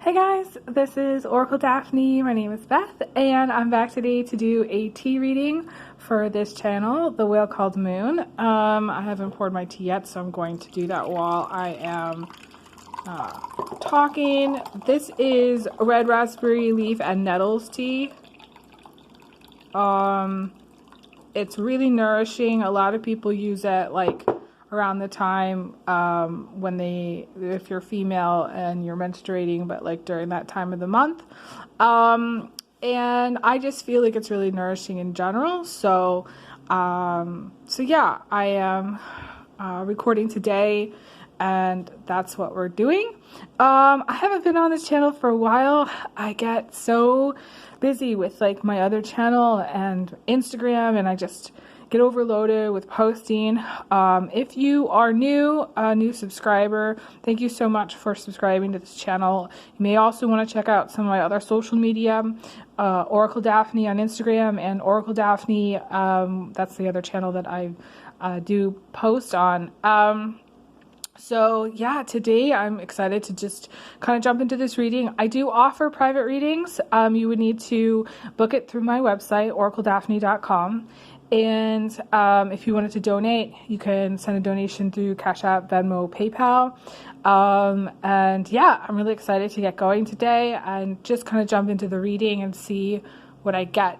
Hey guys, this is Oracle Daphne. My name is Beth, and I'm back today to do a tea reading for this channel, The Whale Called Moon. I haven't poured my tea yet, so I'm going to do that while I am talking. This is red raspberry leaf and nettles tea. It's really nourishing. A lot of people use it like around the time if you're female and you're menstruating, but like during that time of the month. And I just feel like it's really nourishing in general. So yeah, I am recording today, and that's what we're doing. I haven't been on this channel for a while. I get so busy with like my other channel and Instagram, and I just get overloaded with posting. If you are a new subscriber, thank you so much for subscribing to this channel. You may also want to check out some of my other social media, Oracle Daphne on Instagram and Oracle Daphne. That's the other channel that I do post on. So yeah, today I'm excited to just kind of jump into this reading. I do offer private readings. You would need to book it through my website, oracledaphne.com. And if you wanted to donate, you can send a donation through Cash App, Venmo, PayPal. And yeah, I'm really excited to get going today and just kind of jump into the reading and see what I get.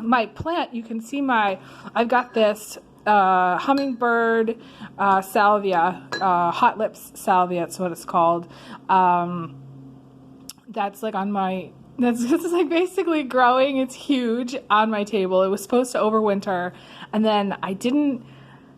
My plant, you can see I've got this hummingbird salvia, hot lips salvia, that's what it's called. That's like that's just like basically growing. It's huge on my table. It was supposed to overwinter, and then I didn't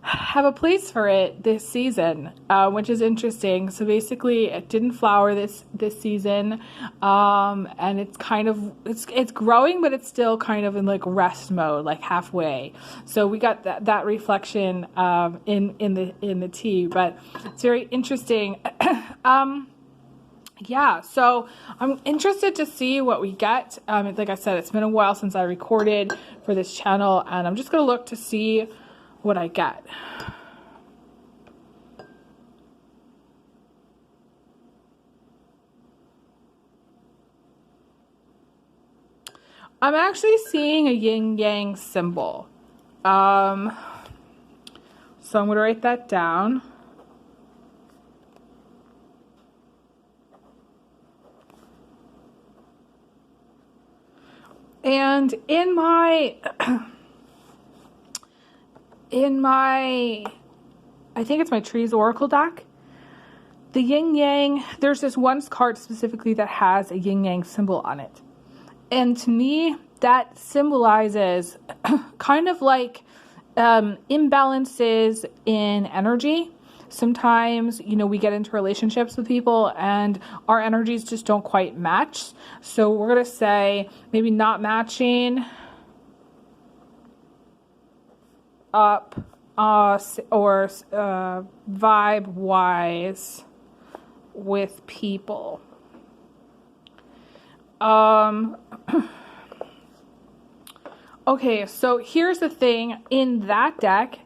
have a place for it this season, which is interesting. So basically it didn't flower this season, and it's kind of it's growing, but it's still kind of in like rest mode, like halfway. So we got that reflection in the tea, but it's very interesting. Yeah, so I'm interested to see what we get. Like I said, it's been a while since I recorded for this channel, and I'm just going to look to see what I get. I'm actually seeing a yin-yang symbol. So I'm going to write that down. And in my, I think it's my Trees Oracle deck, the yin yang, there's this one card specifically that has a yin yang symbol on it. And to me, that symbolizes kind of like imbalances in energy. Sometimes, we get into relationships with people and our energies just don't quite match. So we're going to say maybe not matching up or vibe wise with people. Okay, so here's the thing. In that deck,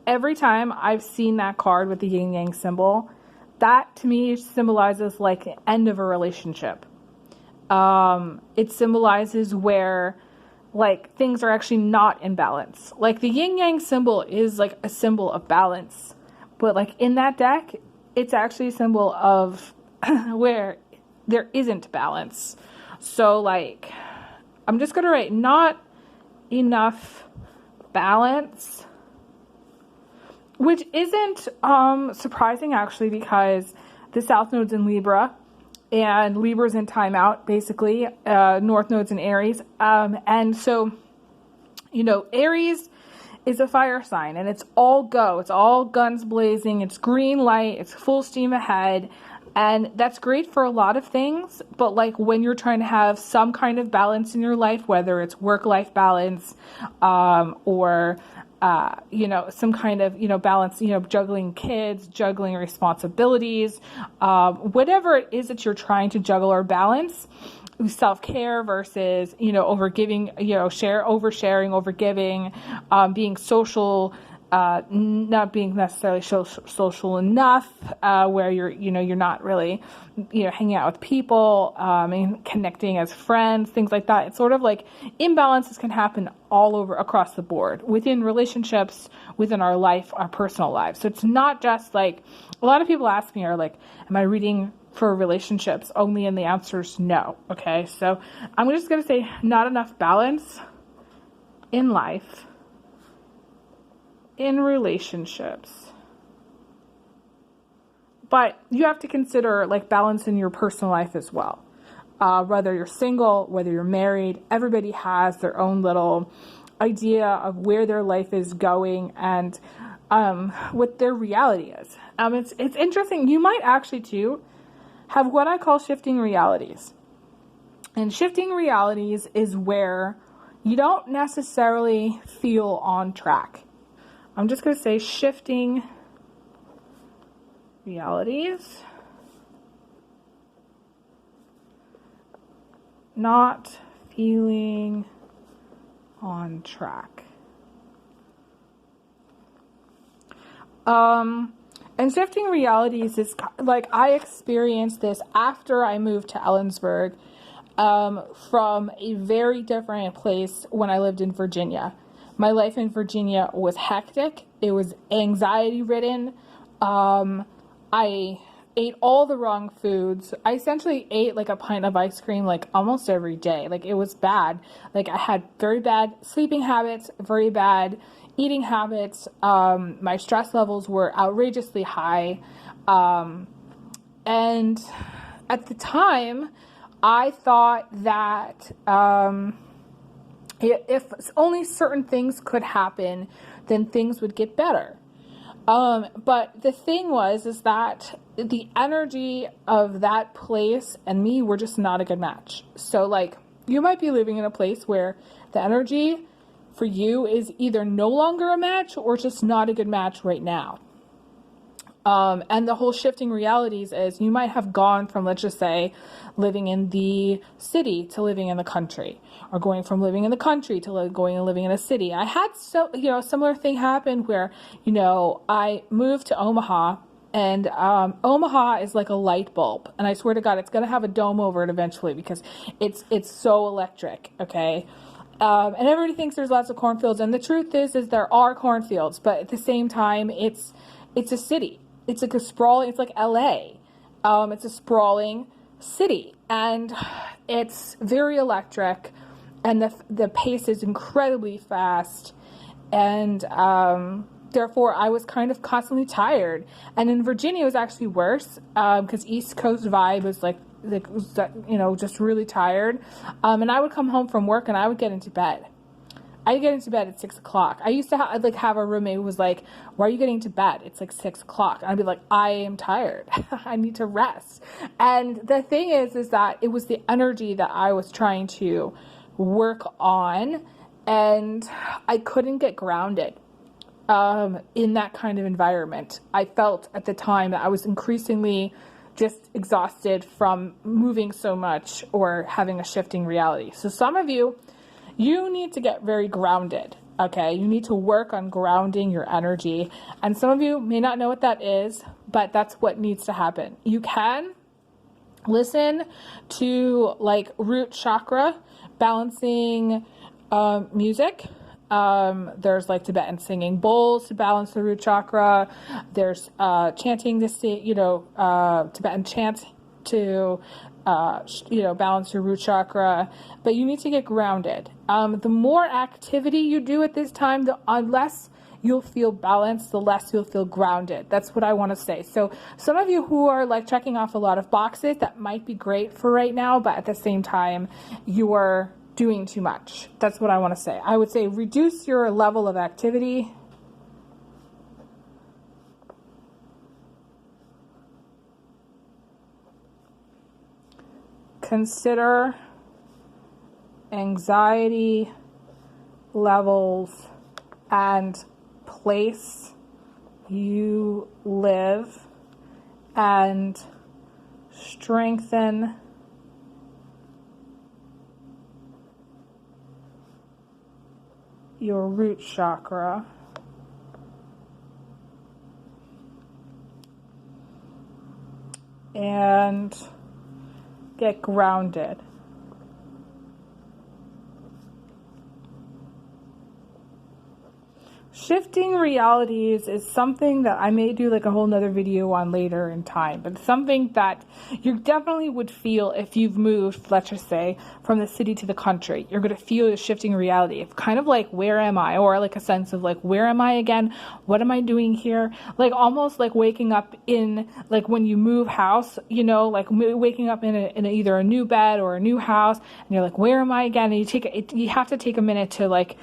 every time I've seen that card with the yin yang symbol, that to me symbolizes like the end of a relationship. It symbolizes where like things are actually not in balance. Like the yin yang symbol is like a symbol of balance, but like in that deck, it's actually a symbol of where there isn't balance. So like, I'm just gonna write not enough balance, which isn't surprising actually, because the South Node's in Libra and Libra's in timeout basically. North Node's in Aries, and so Aries is a fire sign, and it's all go, it's all guns blazing, it's green light, it's full steam ahead, and that's great for a lot of things. But like when you're trying to have some kind of balance in your life, whether it's work-life balance or some kind of, balance, juggling kids, juggling responsibilities, whatever it is that you're trying to juggle or balance, self-care versus, overgiving, oversharing, overgiving, being social, not being necessarily social enough, where you're not really, hanging out with people, and connecting as friends, things like that. It's sort of like imbalances can happen all over across the board within relationships, within our life, our personal lives. So it's not just like, a lot of people ask me are like, am I reading for relationships only? And the answer is no. Okay. So I'm just going to say not enough balance in life, in relationships. But you have to consider like balance in your personal life as well. Whether you're single, whether you're married, everybody has their own little idea of where their life is going and what their reality is. It's interesting. You might actually too have what I call shifting realities. And shifting realities is where you don't necessarily feel on track. I'm just going to say shifting realities. Not feeling on track. And shifting realities is like, I experienced this after I moved to Ellensburg, from a very different place when I lived in Virginia. My life in Virginia was hectic. It was anxiety ridden. I ate all the wrong foods. I essentially ate like a pint of ice cream like almost every day. Like, it was bad. Like, I had very bad sleeping habits, very bad eating habits. My stress levels were outrageously high. And at the time, I thought that if only certain things could happen, then things would get better. But the thing is that the energy of that place and me were just not a good match. So like, you might be living in a place where the energy for you is either no longer a match or just not a good match right now. And the whole shifting realities is you might have gone from, let's just say, living in the city to living in the country, or going from living in the country to going and living in a city. I had a similar thing happen where, I moved to Omaha, and Omaha is like a light bulb. And I swear to God, it's going to have a dome over it eventually because it's so electric. Okay. And everybody thinks there's lots of cornfields. And the truth is there are cornfields, but at the same time, it's a city. It's like it's like LA. It's a sprawling city, and it's very electric, and the pace is incredibly fast, and therefore I was kind of constantly tired. And in Virginia it was actually worse, because East Coast vibe was like just really tired. And I would come home from work and I would get into bed. I get into bed at 6 o'clock. I used to have a roommate who was like, why are you getting to bed? It's like 6 o'clock. And I'd be like, I am tired. I need to rest. And the thing is that it was the energy that I was trying to work on, and I couldn't get grounded in that kind of environment. I felt at the time that I was increasingly just exhausted from moving so much or having a shifting reality. So some of you need to get very grounded, okay? You need to work on grounding your energy. And some of you may not know what that is, but that's what needs to happen. You can listen to like root chakra balancing music. There's like Tibetan singing bowls to balance the root chakra. There's chanting to see, Tibetan chant to balance your root chakra, but you need to get grounded. The more activity you do at this time, the less you'll feel balanced, the less you'll feel grounded. That's what I want to say. So some of you who are like checking off a lot of boxes, that might be great for right now, but at the same time, you're doing too much. That's what I want to say. I would say reduce your level of activity. Consider anxiety levels and place you live, and strengthen your root chakra. and get grounded. Shifting realities is something that I may do like a whole nother video on later in time, but it's something that you definitely would feel if you've moved, let's just say, from the city to the country. You're going to feel a shifting reality. It's kind of like, where am I? Or like a sense of like, where am I again? What am I doing here? Like almost like waking up in, like when you move house, you know, like waking up in either a new bed or a new house, and you're like, where am I again? And you have to take a minute to like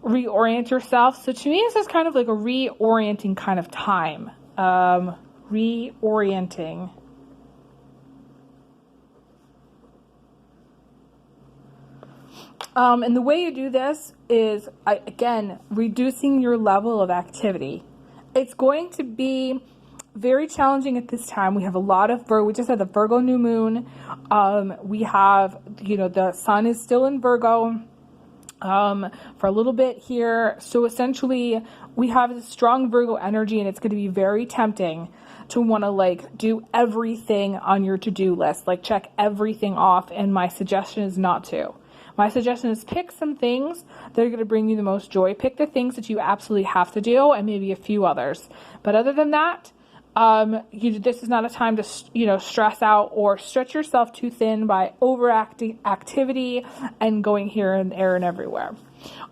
reorient yourself. So to me, this is kind of like a reorienting kind of time. Reorienting. And the way you do this is, again, reducing your level of activity. It's going to be very challenging at this time. We have a lot of Virgo. We just had the Virgo new moon. We have, you know, the sun is still in Virgo for a little bit here. So essentially we have this strong Virgo energy, and it's going to be very tempting to want to like do everything on your to-do list, like check everything off. And my suggestion is not to. My suggestion is pick some things that are going to bring you the most joy. Pick the things that you absolutely have to do, and maybe a few others. But other than that, this is not a time to, you know, stress out or stretch yourself too thin by overacting activity and going here and there and everywhere.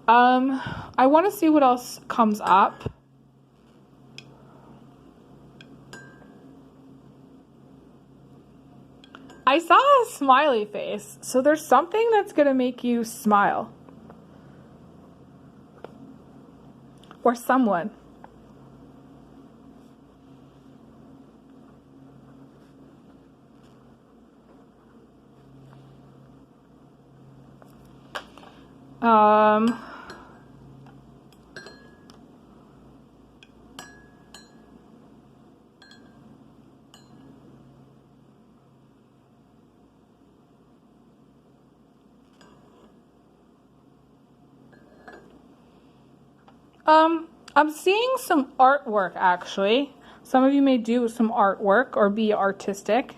I want to see what else comes up. I saw a smiley face, so there's something that's going to make you smile. Or someone. I'm seeing some artwork, actually. Some of you may do some artwork or be artistic.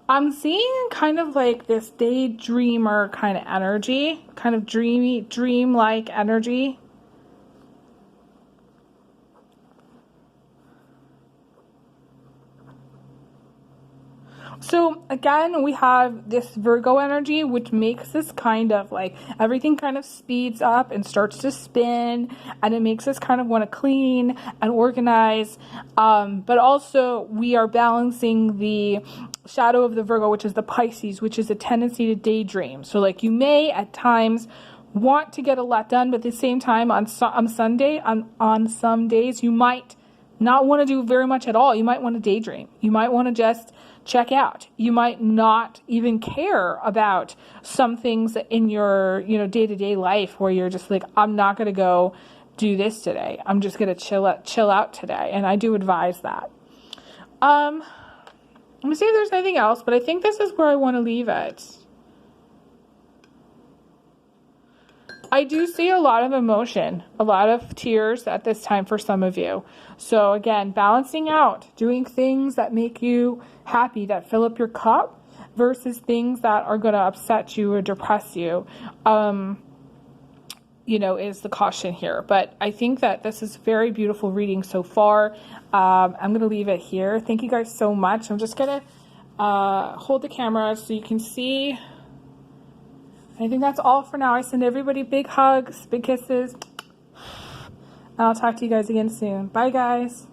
I'm seeing kind of like this daydreamer kind of energy, kind of dream-like energy. So again, we have this Virgo energy, which makes this kind of like everything kind of speeds up and starts to spin, and it makes us kind of want to clean and organize. But also we are balancing the shadow of the Virgo, which is the Pisces, which is a tendency to daydream. So like you may at times want to get a lot done, but at the same time on some days you might not want to do very much at all. You might want to daydream. You might want to just check out. You might not even care about some things in your, you know, day-to-day life where you're just like, I'm not going to go do this today. I'm just going to chill out today. And I do advise that. Let me see if there's anything else, but I think this is where I want to leave it. I do see a lot of emotion, a lot of tears at this time for some of you. So again, balancing out, doing things that make you happy, that fill up your cup, versus things that are going to upset you or depress you, you know, is the caution here. But I think that this is a very beautiful reading so far. I'm going to leave it here. Thank you guys so much. I'm just going to hold the camera so you can see. I think that's all for now. I send everybody big hugs, big kisses. And I'll talk to you guys again soon. Bye, guys.